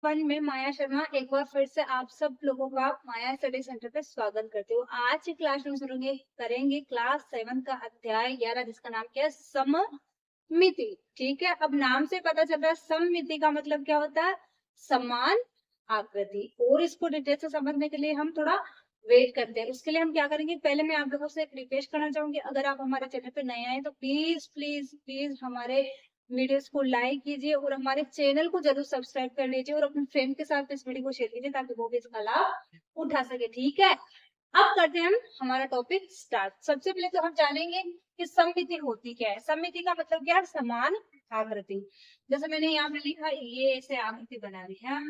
One में माया शर्मा एक बार फिर से आप सब लोगों का माया स्टडी सेंटर पे स्वागत करती हूँ। आज की क्लास में शुरू करेंगे क्लास 7 का अध्याय 11 जिसका नाम क्या है सममिति। ठीक है, अब नाम से पता चल रहा है सममिति का मतलब क्या होता है, समान आकृति। और इसको डिटेल से समझने के लिए हम थोड़ा वेट करते हैं। उसके लिए हम क्या करेंगे, पहले मैं आप लोगों से एक रिक्वेस्ट करना चाहूंगी, अगर आप हमारे चैनल पे नए आए तो प्लीज प्लीज प्लीज हमारे वीडियोस को लाइक कीजिए और हमारे चैनल को जरूर सब्सक्राइब कर लीजिए और अपने फ्रेंड के साथ इस वीडियो को शेयर कीजिए ताकि वो भी इसका लाभ उठा सके। ठीक है, अब करते हैं हम हमारा टॉपिक स्टार्ट। सबसे पहले तो हम जानेंगे कि सममिति होती क्या है। सममिति का मतलब क्या है, समान आकृति। जैसे मैंने यहाँ पे लिखा, ये ऐसे आकृति बना दी है।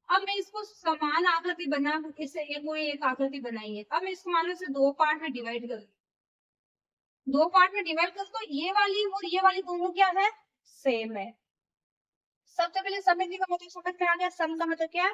अब मैं इसको समान आकृति बना, इससे कोई एक आकृति बनाई है। अब मैं इसको मान लो इसे दो पार्ट में डिवाइड कर, दो पार्ट में डिवाइड कर, तो ये वाली और ये वाली दोनों क्या है, सेम है। सबसे पहले सममिति का मतलब समझ में आ गया। सम का मतलब क्या है,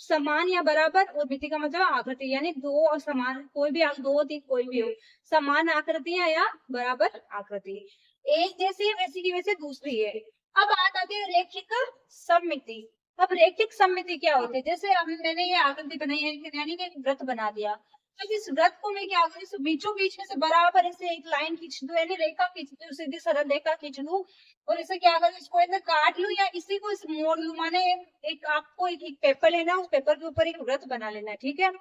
समान या बराबर, और मिति का मतलब आकृति, यानी दो और समान, कोई भी दो तीन कोई भी हो, समान आकृतियां या बराबर आकृति, एक जैसी है वैसी की वैसे दूसरी है। अब बात आती है रैखिक सममिति। अब रैखिक सममिति क्या होती है, जैसे अब मैंने ये आकृति बनाई है, यानी कि एक वृत्त बना दिया। अब इस वृत्त को मैं क्या करूँ, इस बीचों बीच में से बराबर ऐसे एक लाइन खींच दूं, यानी रेखा खींच दूं, सीधी सरल रेखा खींच दूं, और इसे क्या करूँ, इसको ऐसे काट लूं या इसी को इस मोड़ लूं। माने एक आपको एक पेपर लेना है, उस पेपर के ऊपर एक वृत्त बना लेना है। ठीक है,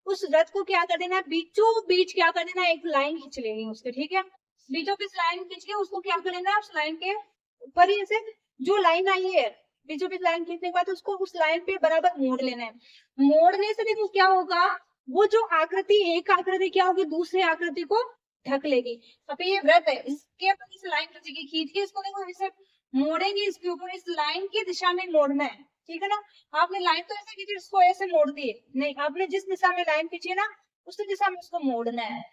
उस वृत्त को क्या कर देना है, बीचों बीच क्या कर देना है, एक लाइन खींच लेनी है उसके। ठीक है, बीचों बीच लाइन खींच के उसको क्या कर लेना है, उस लाइन के ऊपर ही ऐसे जो लाइन आई है, बीचों बीच लाइन खींचने के बाद उसको उस लाइन पे बराबर मोड़ लेना है। मोड़ने से देखो क्या होगा, वो जो आकृति, एक आकृति क्या होगी दूसरी आकृति को ढक लेगी। अब ये व्रत है, इसके ऊपर इस लाइन खींचेगी, खींच के इसको देखो इसे मोड़ेंगे, इसके ऊपर इस लाइन की दिशा में मोड़ना है। ठीक है ना, आपने लाइन तो ऐसे खींची, इसको ऐसे मोड़ दिए नहीं, आपने जिस दिशा में लाइन खींची है ना, उसी दिशा में उसको मोड़ना है।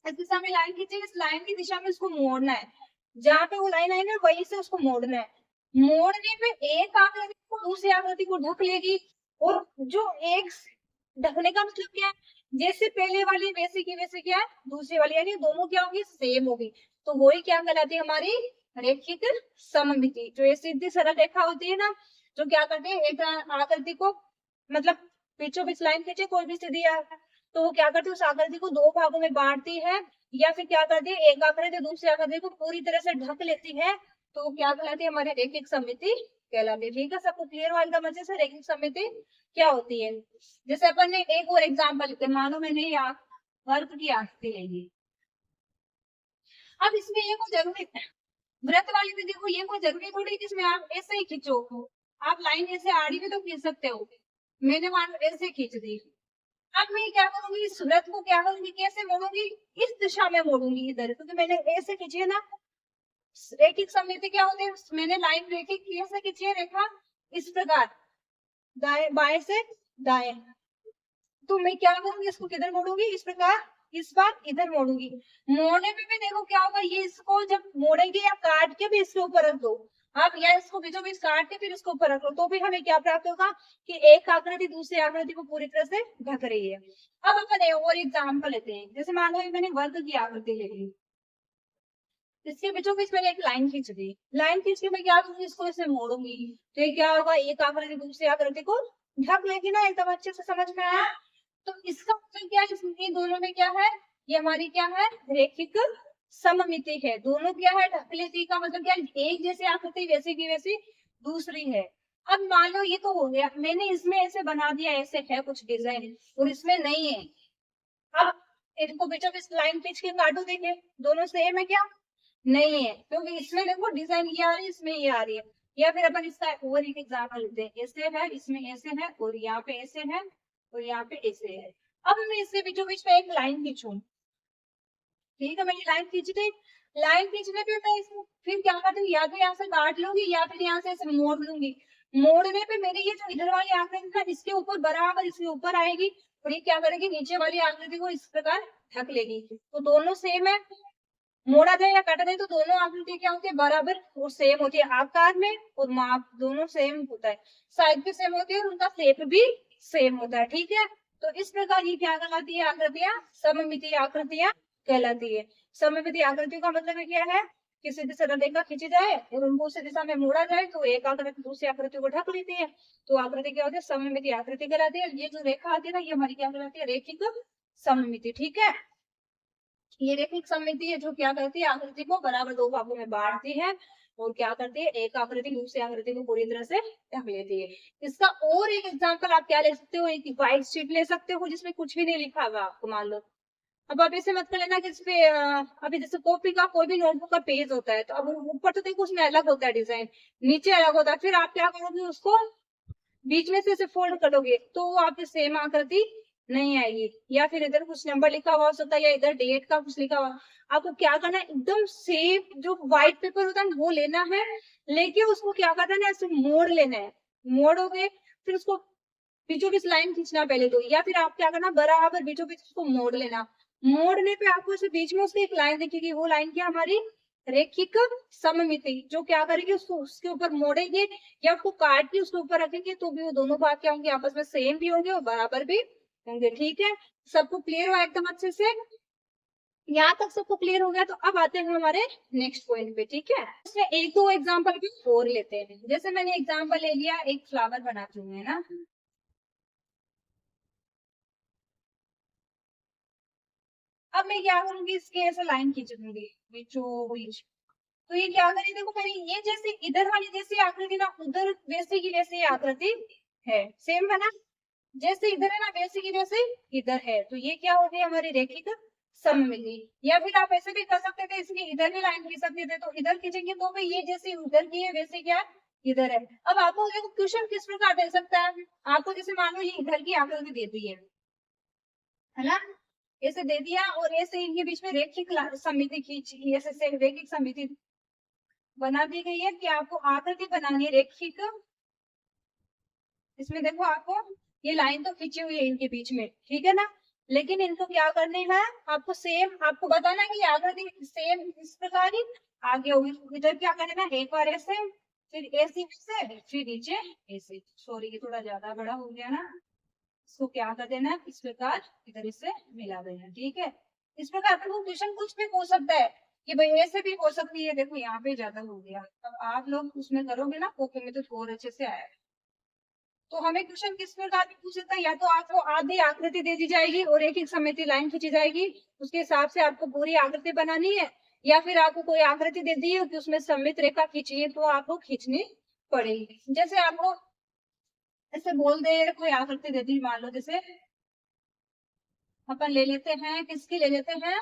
इस दिशा में लाइन खींची, इस लाइन की दिशा में उसको मोड़ना है, जहां पे वो लाइन आई ना वहीं से उसको मोड़ना है। मोड़ने पे एक आकृति को दूसरी आकृति को ढक लेगी, और जो एक ढकने का मतलब क्या है, जैसे पहले वाली वैसे की वैसे क्या है दूसरी वाली, यानी दोनों क्या होगी, सेम होगी। तो वही क्या कहलाती है, हमारी रैखिक सममिति। जो ये सीधी सरल रेखा होती है ना, जो क्या करते हैं, एक आकृति को मतलब बीचों बीच लाइन खींचे कोई भी सीधी तो वो क्या करती है, उस आकृति को दो भागों में बांटती है, या फिर क्या करती है, एक आकृति दूसरी आकृति को पूरी तरह से ढक लेती है, तो वो क्या कहलाती है, हमारी रैखिक सममिति कहलाती है। ठीक है, सबको क्लियर हुआ इनका मजे से रैखिक सममिति क्या होती है। जैसे अपन ने एक और एग्जांपल लेते हैं, मानो मैंने यहाँ वर्ग की आकृति ले ली। अब इसमें ये कोई जरूरी वृत्त वाली में देखो, ये कोई जरूरी थोड़ी कि इसमें आप ऐसे ही खींचो, आप लाइन ऐसे आड़ी में तो खींच सकते हो। मैंने मान लो ऐसे खींच दी। अब मैं क्या करूंगी, इस वृत्त को क्या करूंगी, कैसे मोड़ूंगी, इस दिशा में मोड़ूंगी इधर, क्योंकि मैंने ऐसे खींची है ना। रैखिक सममिति क्या होती है, मैंने लाइन रैखिक कैसे खींची है रेखा, इस प्रकार दाएं बाएं से दाएं, तो मैं क्या करूंगी, इसको किधर मोड़ूंगी, इस प्रकार, इस बार इधर मोड़ूंगी। मोड़ने पे भी देखो क्या होगा, ये इसको जब मोड़ेंगे या काट के भी इसके ऊपर रख दो आप, या इसको बीचों बीच काट के फिर इसको ऊपर रख लो, तो भी हमें क्या प्राप्त होगा कि एक आकृति दूसरी आकृति को पूरी तरह से ढक रही है। अब अपन एक और एग्जाम्पल लेते हैं, जैसे मान लो मैंने वर्ग की आकृति ले ली, इसके बीचों बीच मैंने एक लाइन खींच दी, लाइन खींच के मैं क्या करूंगी, इसको इसे मोड़ूंगी, तो ये क्या होगा, एक आकृति दूसरी आकृति को ढक लेगी ना। एकदम अच्छे से समझ में आया। तो इसका मतलब क्या है, इसमें दोनों में क्या है, ये हमारी क्या है, रैखिक सममिति है। दोनों क्या है, ढक लेती का मतलब क्या है, एक जैसी आकृति वैसी की वैसी दूसरी है। अब मान लो ये तो हो गया, मैंने इसमें ऐसे बना दिया, ऐसे है कुछ डिजाइन और इसमें नहीं है। अब इनको बीचों बीच लाइन खींच के काटो, देखे दोनों सेम है क्या, नहीं है, क्योंकि इसमें देखो डिजाइन ये आ रही है, इसमें ये आ रही है। या फिर अपन इसका और एक एग्जाम्पल लेते हैं, ऐसे है, इसमें ऐसे है, और यहाँ पे ऐसे है, और यहाँ पे ऐसे है। अब मैं इसके बीचों बीच में एक लाइन खींचूं, ठीक है, मैंने लाइन खींच दी। लाइन खींचने पे मैं इसमें फिर क्या करती हूँ, या तो यहाँ से काट लूंगी या फिर यहाँ से ऐसे मोड़ लूंगी। मोड़ने पे मेरी ये जो इधर वाली आकृति था इसके ऊपर बराबर इसके ऊपर आएगी, और ये क्या करेगी, नीचे वाली आकृति को इस प्रकार ढक लेगी। तो दोनों सेम है, मोड़ा जाए या काटा जाए तो दोनों आकृति क्या होती है, बराबर और सेम होती है, आकार में और माप दोनों सेम होता है, साइज भी सेम होती है और उनका शेप भी सेम होता है। ठीक है, तो इस प्रकार ये क्या कहलाती है, आकृतियां सममितीय आकृतियां कहलाती है। सममितीय आकृतियों का मतलब क्या है, कि सीधी सरल रेखा खींची जाए और उनको उसी दिशा में मोड़ा जाए तो एक आकृति दूसरी आकृति को ढक लेती है, तो आकृति क्या होती है, सममिति आकृति कहलाती है। ये जो रेखा आती है ना, ये हमारी क्या कहलाती है, रेखिक सममिति। ठीक है, ये रेखिक सममिति है जो क्या करती है, आकृति को बराबर दो भागों में बांटती है और क्या करती है, एक आकृति दूसरी आकृति को पूरी तरह से ढक लेती है। इसका और एक एग्जांपल आप क्या ले सकते हो, एक व्हाइट शीट ले सकते हो जिसमें कुछ भी नहीं लिखा हुआ आपको, मान लो। अब आप ऐसे मत कर लेना कि इसपे अभी जैसे कॉपी का कोई भी नोटबुक का पेज होता है, तो अब ऊपर तो देखो उसमें अलग होता है डिजाइन, नीचे अलग होता है, फिर आप क्या करोगे, उसको बीच में से ऐसे फोल्ड करोगे तो वो आपकी सेम आकृति नहीं आएगी, या फिर इधर कुछ नंबर लिखा हुआ हो सकता है, या इधर डेट का कुछ लिखा हुआ। आपको क्या करना है, एकदम सेम जो व्हाइट पेपर होता है वो लेना है, लेके उसको क्या करना है ना, ऐसे मोड़ लेना है। मोड़ोगे फिर उसको बीचों बीच लाइन खींचना पहले तो, या फिर आप क्या करना, बराबर बीचों बीच उसको मोड़ लेना। मोड़ने पे आपको ऐसे बीच में उसकी एक लाइन दिखेगी, वो लाइन क्या हमारी रेखिक सममिति, जो क्या करेगी, उसको उसके ऊपर मोड़ेंगे या उसको काट के उसके ऊपर रखेंगे तो भी वो दोनों भाग क्या होंगे, आपस में सेम भी होंगे और बराबर भी होंगे। ठीक है, सबको क्लियर हुआ एकदम अच्छे से, यहाँ तक सबको क्लियर हो गया। तो अब आते हैं हमारे नेक्स्ट पॉइंट पे। ठीक है, इसमें एक दो एग्जांपल भी और लेते हैं। जैसे मैंने एग्जांपल ले लिया, एक फ्लावर बनाते हुए ना, अब मैं क्या करूंगी, इसके ऐसे लाइन खींच दूंगी बीचों बीच। तो ये क्या करें, देखो मेरी ये जैसे इधर वाली जैसी आकृति ना, उधर वैसे की वैसे आकृति है, सेम है ना, जैसे इधर है ना वैसे की वैसे इधर है, तो ये क्या हो गई हमारी रेखिक सममिति। या फिर आप ऐसे भी कर सकते थे, इसकी इधर भी लाइन खींच सकते थे, तो इधर खींचेंगे तो भाई ये जैसे उधर की है वैसे क्या इधर है। अब आपको देखो क्वेश्चन किस प्रकार दे सकता है, आपको जैसे मान लो ये इधर की आकृति दे दी है ना, ऐसे दे दिया और ऐसे इनके बीच में रेखिक समिति खींची, ऐसे से रेखिक समिति बना दी गई है कि आपको आकृति बनानी है रेखिक। इसमें देखो आपको ये लाइन तो खींची हुई है इनके बीच में, ठीक है ना, लेकिन इनको क्या करने हैं, आपको सेम आपको बताना है कि आकृति सेम इस प्रकार ही आगे होगी। इधर क्या करना है, एक बार ऐसे, फिर ऐसे से, फिर नीचे ऐसे। सॉरी ये थोड़ा ज्यादा बड़ा हो गया ना, इसको क्या कर देना है, इस प्रकार इधर इससे मिला देना। ठीक है, इस प्रकार आपको क्वेश्चन कुछ भी हो सकता है कि भाई ऐसे भी हो सकती है। देखो यहाँ पे ज्यादा हो गया, अब आप लोग उसमें करोगे ना कॉपी में तो और अच्छे से आएगा। तो हमें क्वेश्चन किस प्रकार की पूछ सकता है, या तो आपको आधी आकृति दे दी जाएगी और एक एक समिति लाइन खींची जाएगी, उसके हिसाब से आपको पूरी आकृति बनानी है, या फिर आपको कोई आकृति दे दी है कि उसमें सममित रेखा खींची है तो आपको खींचनी पड़ेगी। जैसे आपको ऐसे बोल दे, कोई आकृति दे दी, मान लो जैसे अपन ले लेते हैं, किसकी ले लेते हैं,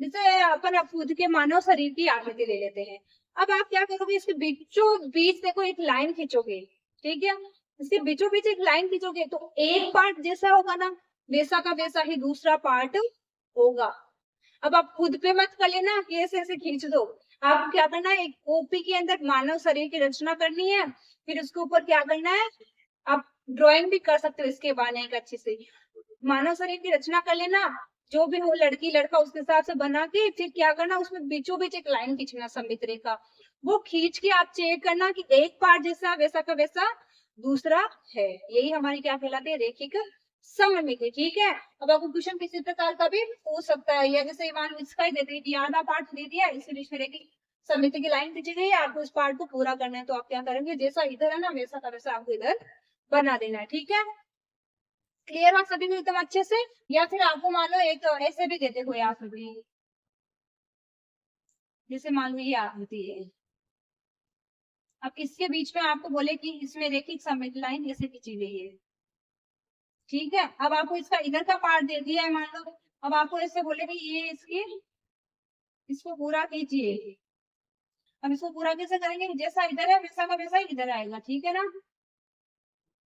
जैसे अपन खुद के मानव शरीर की आकृति ले लेते हैं। अब आप क्या करोगे, इसके बीचों बीच देखो एक लाइन खींचोगे, ठीक है, इसके बीचों बीच एक लाइन खींचोगे तो एक पार्ट जैसा होगा ना, वैसा का वैसा ही दूसरा पार्ट होगा। अब आप खुद पे मत कर लेना कि ऐसे ऐसे खींच दो, आपको क्या करना है, एक कॉपी के अंदर मानव शरीर की रचना करनी है, फिर उसके ऊपर क्या करना है, आप ड्राइंग भी कर सकते हो इसके बाने एक अच्छी से, मानव शरीर की रचना कर लेना, जो भी हो लड़की लड़का उसके हिसाब से बना के, फिर क्या करना, उसमें बीचों बीच एक लाइन खींचना सममित रेखा, वो खींच के आप चेक करना कि एक पार्ट जैसा वैसा का वैसा दूसरा है। यही हमारी क्या कहलाती है, रेखिक सममिति। ठीक है, अब आपको क्वेश्चन किसी प्रकार का भी हो सकता है, या जैसे मान लो इसका ही देते हैं कि आधा पार्ट दे दिया, इसके बीच में रेखिक सममिति की लाइन खींची गई है, आपको इस पार्ट को पूरा करना है, तो आप क्या करेंगे, जैसा इधर है ना वैसा का वैसा आपको इधर बना देना है। ठीक है, क्लियर हो सभी को एकदम अच्छे से। या फिर आपको मान लो एक ऐसे भी देते कोई आकृति, जैसे मान लो ये आकृति है, अब इसके बीच में आपको बोले कि इसमें रेखिक सममिति लाइन ऐसे खींची गई है। ठीक है, अब आपको इसका इधर का पार्ट दे दिया है मान लो, अब आपको ऐसे बोले कि ये इसकी इसको पूरा कीजिए। अब इसको पूरा कैसे करेंगे, जैसा इधर है वैसा का वैसा ही इधर आएगा। ठीक है ना,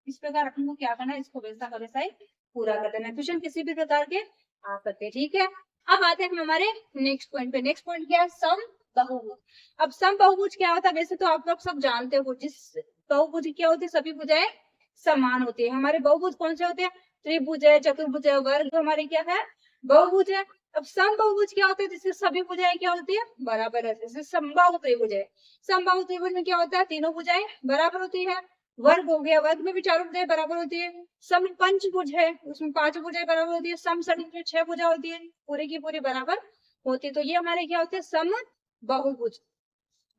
इस प्रकार अपन को क्या करना है, इसको वैसा का वैसा ही पूरा कर देना है। क्वेश्चन किसी भी प्रकार के आ सकते हैं। ठीक है, अब आते हैं हमारे नेक्स्ट पॉइंट पे। नेक्स्ट पॉइंट क्या है, सम बहुभुज। अब सम बहुभुज क्या होता है, वैसे तो आप लोग सब जानते हो, जिस बहुभुज क्या होती है, सभी भुजाएं समान होती है। हमारे बहुभुज कौन से होते हैं, त्रिभुज है, चतुर्भुज है, वर्ग हमारे क्या है, बहुभुज है। अब सम बहुभुज क्या होता है, जिससे सभी भुजाएं क्या होती है, बराबर है। जैसे समबाहु त्रिभुज है, समबाहु त्रिभुज में क्या होता है, तीनों भुजाएं बराबर होती है। वर्ग हो गया, वर्ग में भी चारों भुजाएं बराबर होती है। सम पंचभुज है, उसमें पांच भुजाएं बराबर होती है। सम षट्भुज में 6 भुजा होती है, पूरी की पूरी बराबर होती है। तो ये हमारे क्या होते हैं, समबाहुभुज।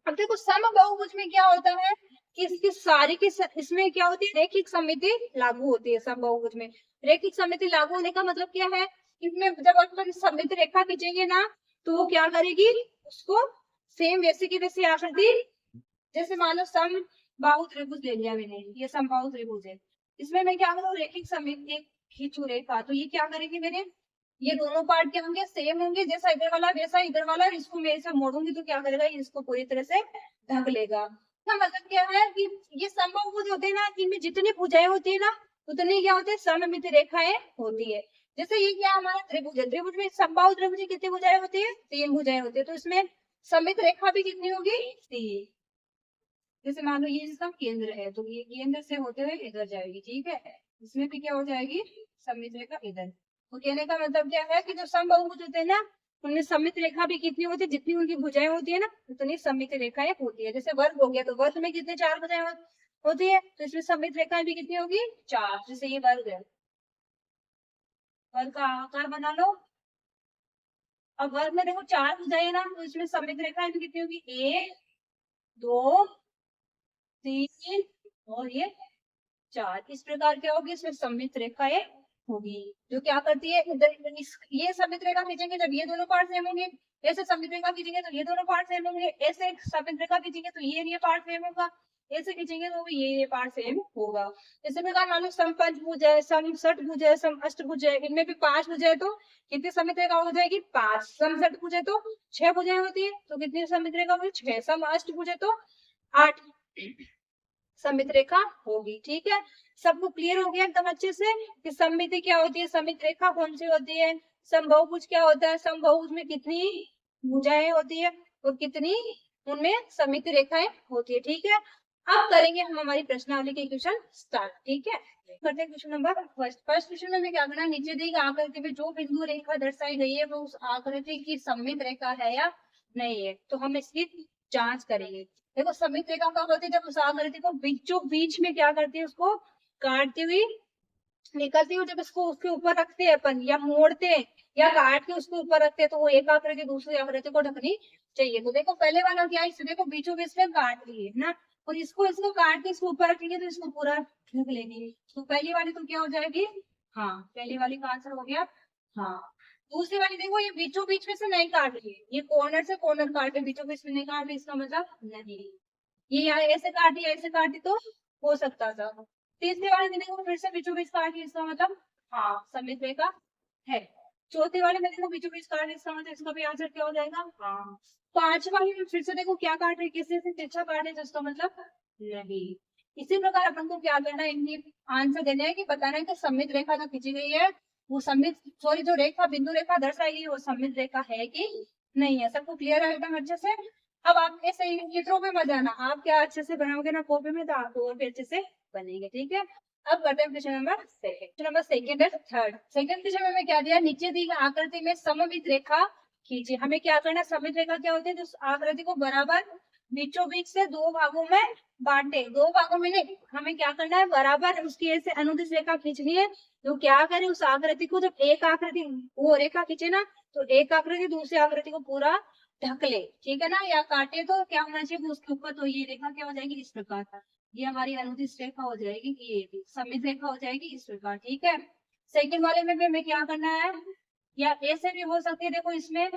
अब देखो समबाहुभुज में क्या होता है कि इसकी सारी की इसमें क्या होती है, रैखिक सममिति लागू होती है। समबाहुभुज में रैखिक सममिति लागू होने का मतलब क्या है, इसमें जब अपन सममित रेखा खींचेंगे ना तो वो क्या करेगी, उसको सेम वैसे की वैसी आकृति, जैसे मान लो समबाहु त्रिभुज ले लिया मैंने, ये समबाहु त्रिभुज है, इसमें मैं क्या करूँ, रैखिक सममिति खींचू रेखा, तो ये क्या करेगी मेरे, ये दोनों पार्ट क्या होंगे, सेम होंगे, जैसा इधर वाला वैसा इधर वाला, इसको मैं ऐसे मोड़ूंगी तो क्या करेगा, इसको पूरी तरह से ढक लेगा। इसका मतलब क्या है कि ये समबाहुभुज होते हैं ना, इनमें जितनी भुजाएं होती है ना उतनी क्या होती है, सममित रेखाएं होती है। जैसे ये क्या हमारा त्रिभुज है, त्रिभुज में समबाहु त्रिभुज में कितनी भुजाएं होती है, 3 भुजाएं होती है, तो इसमें सममित रेखा भी कितनी होगी, 3। जैसे मान लो ये इसका केंद्र है तो ये केंद्र से होते हुए इधर जाएगी, ठीक है, इसमें भी क्या हो जाएगी, सममित रेखा इधर। तो कहने का मतलब क्या है कि जो समबाहुभुज होते हैं ना उनमें सममित रेखा भी कितनी होती है, जितनी उनकी भुजाएं होती है ना उतनी सममित रेखाएं होती है। जैसे वर्ग हो गया तो वर्ग में कितने 4 भुजाएं होती है, तो इसमें सममित रेखाएं भी कितनी होगी, 4। जैसे ये वर्ग है, वर्ग का आकार बना लो। अब वर्ग में देखो 4 भुजाएं ना, तो इसमें सममित रेखाएं भी कितनी होगी, 1 2 3 और ये 4। इस प्रकार क्या होगी, इसमें सममित रेखाएं होगी, जो क्या करती है इधर ये सममित रेखा खींचेंगे जब ये दोनों पार्ट सेम होंगे, ऐसे सममित रेखा खींचेंगे तो ये दोनों पार्ट सेम होंगे, ऐसे सममित रेखा खींचेंगे तो ये पार्ट सेम होगा, ऐसे खींचेंगे तो ये पार्ट सेम होगा। इसी प्रकार मान लो समपंचभुज है, समषटभुज है, समअष्टभुज है, इनमें भी 5 भुज है तो कितनी सममित रेखा हो जाएगी, 5। समषटभुज है तो 6 भुजाएं होती है तो कितनी सममित रेखा होगी, 6। समअष्टभुज है तो 8 सममित रेखा होगी। ठीक है, सबको क्लियर हो गया एकदम अच्छे से कि सममिति क्या होती है, सममित रेखा कौन सी होती है, समबाहुभुज क्या होता है, समबाहुभुज में कितनी भुजाएं होती है और कितनी उनमें सममित रेखाएं होती है। ठीक है, अब करेंगे हम हमारी प्रश्नावली के क्वेश्चन स्टार्ट। ठीक है, करते हैं question number first. First question में हमें क्या करना है, नीचे दी गई आकृति में जो बिंदु रेखा दर्शाई गई है वो उस आकृति की सममित रेखा है या नहीं है, तो हम इसकी जांच करेंगे। देखो सममित रेखा कब होती है, जब उस आकृति को बीचों बीच में क्या करती है, उसको काटती हुई निकलती हुई, जब इसको उसके ऊपर रखते हैं अपन या मोड़ते हैं या काट के उसके ऊपर रखते हैं तो वो एक आकृति दूसरी आकृति को ढकनी चाहिए। तो देखो पहले वाला क्या है, इसे देखो बीचों बीच में काट लिए ना, और इसको इसको काट के इसको ऊपर रखेंगे तो इसको पूरा ढक लेंगे। तो पहली वाली तो क्या हो जाएगी, हाँ पहली वाली का आंसर हो गया हाँ। दूसरी वाली देखो ये बीचों बीच में से नहीं काट रही है, ये कॉर्नर से कॉर्नर काट रही, बीचों बीच में नहीं काट रही, इसका मतलब नहीं। ये यहाँ ऐसे काटी तो हो सकता था। तीसरी वाली में देखो फिर से बीचों बीच काटी, इसका मतलब हाँ सममित रेखा है। चौथी वाले में देखो बीचों बीच काट रही, इसका मतलब इसका भी आंसर क्या हो जाएगा हाँ। पांचवा वाली में फिर से देखो क्या काट रही, किसी से तिरछा काट रही, जिसका मतलब नहीं। इसी प्रकार अपन को क्या करना है, इनकी आंसर देना है कि बताना है कि सममित रेखा जो खींची गई है वो सममित सॉरी जो रेखा बिंदु रेखा दर्शाई गई वो सममित रेखा है कि नहीं है। सबको क्लियर है एकदम अच्छे से। अब आप ऐसे ही चित्रों में मत जाना, आप क्या अच्छे से बनाओगे ना कॉपी में तो आप और भी अच्छे से बनेंगे। ठीक है, अब करते हैं question number second and third. Second question में हमें क्या दिया, नीचे दी गई आकृति में सममित रेखा खींचे। हमें क्या करना है, सममित रेखा क्या होती है, जो आकृति को बराबर बीचों बीच से 2 भागों में बांटे, 2 भागों में नहीं, हमें क्या करना है बराबर उसकी ऐसे अनुदिश रेखा खींचनी है। तो क्या करें, उस आकृति को जब एक आकृति वो रेखा खींचे ना तो एक आकृति दूसरी आकृति को पूरा ढक ले, ठीक है ना, या काटे तो क्या होना चाहिए उसके ऊपर, तो ये रेखा क्या हो जाएगी इस प्रकार का, ये हमारी अनुदिश रेखा हो जाएगी, ये भी सममित रेखा हो जाएगी इस प्रकार। ठीक है, सेकंड वाले में भी हमें क्या करना है, या ऐसे भी हो सकती है देखो इसमें,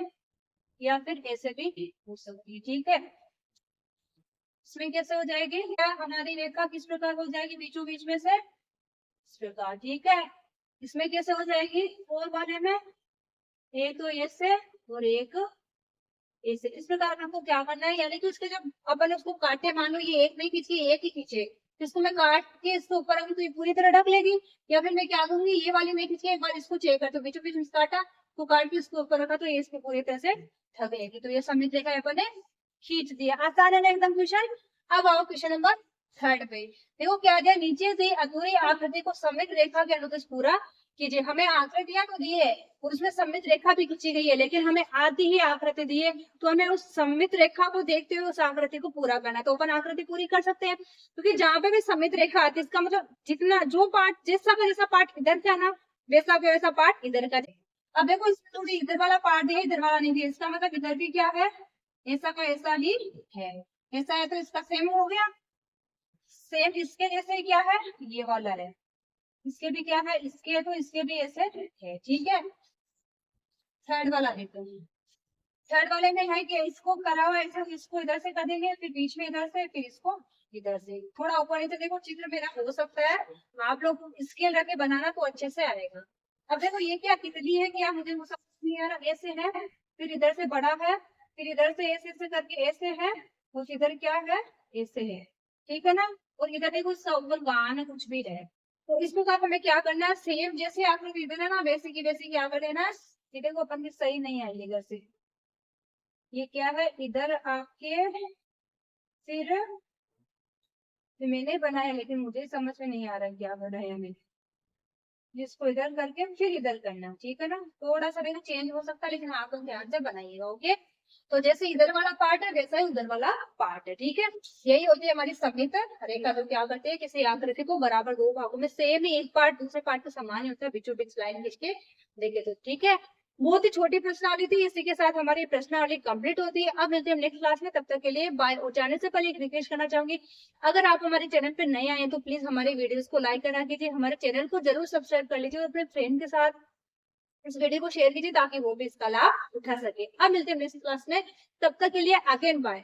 या फिर ऐसे भी हो सकती है। ठीक है, इसमें कैसे हो जाएगी, क्या हमारी रेखा किस प्रकार हो जाएगी, बीचों बीच में से इस प्रकार। ठीक है, इसमें कैसे हो जाएगी, फोर वाले में एक तो ऐसे और एक ऐसे, इस प्रकार आपको क्या करना है, यानी कि उसके जब अपन उसको काटे, मान लो ये एक नहीं खींचे एक ही खींचे, तो इसको मैं काट के इसके ऊपर रखूं तो ये पूरी तरह ढक लेगी, या फिर मैं क्या करूंगी ये वाली में खींच के एक बार इसको चेक कर, तो बीचों बीच में काटा तो काट के इसके ऊपर रखा तो ये इसको पूरी तरह से ढक लेगी। तो ये सममित रेखा अपन ने खींच दिया, आसान है ना एकदम क्वेश्चन। अब आओ क्वेश्चन नंबर थर्ड पे, देखो क्या दिया, नीचे से अधूरी आकृति को सममित रेखा के अनुदेश पूरा कीजिए। हमें आकृतियां तो दी है और उसमें सममित रेखा भी खींची गई है, लेकिन हमें आधी ही आकृति दी है, तो हमें उस सममित रेखा को देखते हुए उस आकृति को पूरा करना है। तो अपन आकृति पूरी कर सकते हैं, क्योंकि जहां पे भी सममित रेखा आती है इसका मतलब जितना जो पार्ट जैसा का जैसा पार्ट इधर का ना वैसा का वैसा पार्ट इधर का। अब देखो इसमें थोड़ी इधर वाला पार्ट दिया, इधर वाला नहीं दिया, इसका मतलब इधर भी क्या है, ऐसा का ऐसा ही है। ऐसा है तो इसका सेम हो गया। सेम इसके जैसे क्या है, ये वाला है, इसके भी क्या है, इसके है तो इसके भी ऐसे है। ठीक है, थर्ड वाला देखो, थर्ड वाले में है कि इसको करा हुआ ऐसा, इसको इधर से कर देंगे, फिर बीच में इधर से, फिर इसको इधर से, थोड़ा ऊपर नीचे देखो चित्र मेरा हो सकता है, आप लोग स्केल रख के बनाना तो अच्छे से आएगा। अब देखो ये क्या कितनी है, क्या मुझे वो समझ नहीं आ रहा, ऐसे है, फिर इधर से बड़ा है, फिर इधर से ऐसे ऐसे करके ऐसे है, कुछ इधर क्या है, ऐसे है। ठीक है ना, और इधर देखो ऊपर गान है, कुछ भी है। तो इसमें आप हमें क्या करना है, सेम जैसे आप लोग इधर है ना, वैसे की वैसे क्या कर देना है। ये देखो अपन की सही नहीं आई इधर से, ये क्या है, इधर आके फिर ये मैंने बनाया, लेकिन मुझे समझ में नहीं आ रहा है क्या बनाया मैंने, जिसको इधर करके फिर इधर करना। ठीक है ना, थोड़ा सा देखो चेंज हो सकता है, लेकिन आप लोग ध्यान से बनाइएगा। ओके, तो जैसे इधर वाला पार्ट है वैसा ही उधर वाला पार्ट है। ठीक है, यही होती है हमारी समित रेखा। तो क्या करते हैं, किसी आकृति को बराबर दो भागों में, सेम ही एक पार्ट दूसरे पार्ट के समान ही होता है, बीचों बीच लाइन खींच के देखे तो। ठीक है, बहुत ही छोटी प्रश्नावली थी, इसी के साथ हमारी प्रश्नावली कंप्लीट होती है। अब मिलते हैं नेक्स्ट क्लास में, तब तक के लिए बाय। और जाने से पहले एक रिक्वेस्ट करना चाहूंगी, अगर आप हमारे चैनल पे नए आए हैं तो प्लीज हमारे वीडियोस को लाइक करना कीजिए, हमारे चैनल को जरूर सब्सक्राइब कर लीजिए और अपने फ्रेंड के साथ इस वीडियो को शेयर कीजिए ताकि वो भी इसका लाभ उठा सके। अब मिलते हैं नेक्स्ट क्लास में, तब तक के लिए अगेन बाय।